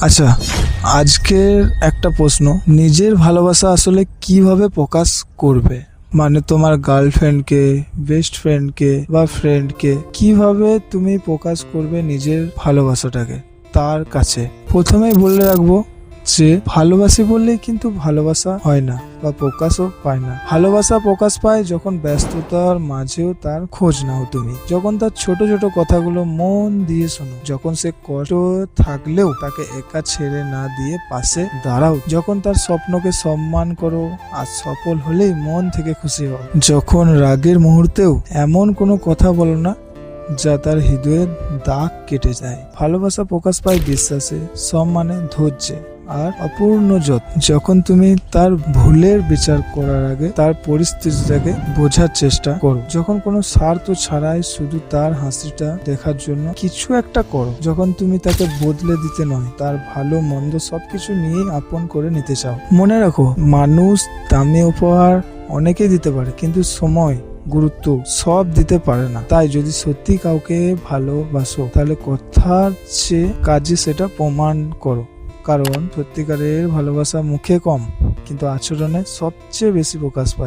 আচ্ছা, আজকের একটা প্রশ্ন, নিজের ভালোবাসা আসলে কিভাবে প্রকাশ করবে? মানে তোমার গার্লফ্রেন্ডকে, বেস্ট ফ্রেন্ডকে বা ফ্রেন্ডকে কিভাবে তুমি প্রকাশ করবে নিজের ভালোবাসাটাকে তার কাছে? প্রথমেই বলে রাখবো যে ভালোবাসি বললেই কিন্তু ভালোবাসা হয় না বা প্রকাশও পায় না। ভালোবাসা প্রকাশ পায় যখন ব্যস্ততার মাঝেও তার খোঁজ নাও তুমি, যখন তার ছোট ছোট কথাগুলো মন দিয়ে শোনো, যখন সে কষ্ট থাকলেও তাকে একা ছেড়ে না দিয়ে পাশে দাঁড়াও, যখন তার স্বপ্নকে সম্মান করো আর সফল হলেই মন থেকে খুশি হও, যখন রাগের মুহূর্তেও এমন কোনো কথা বলো না যা তার হৃদয়ের দাগ কেটে যায়। ভালোবাসা প্রকাশ পায় বিশ্বাসে, সম্মানে, ধৈর্যে আর অপূর্ণ যখন তুমি তার ভুলের বিচার করার আগে তার পরিস্থিতিটাকে বোঝার চেষ্টা করো, যখন কোনো স্বার্থ ছাড়াই শুধু তার হাসিটা দেখার জন্য কিছু একটা করো, যখন তুমি তাকে বদলে দিতে নয়, তার ভালো মন্দ সবকিছু নিয়েই আপন করে নিতে চাও। মনে রাখো, মানুষ দামি উপহার অনেকেই দিতে পারে, কিন্তু সময়, গুরুত্ব সব দিতে পারে না। তাই যদি সত্যি কাউকে ভালোবাসো তাহলে কথার চেয়ে কাজে সেটা প্রমাণ করো, কারণ সত্যিকারের ভালোবাসা মুখে কম কিন্তু আচরণে সবচেয়ে বেশি প্রকাশ পায়।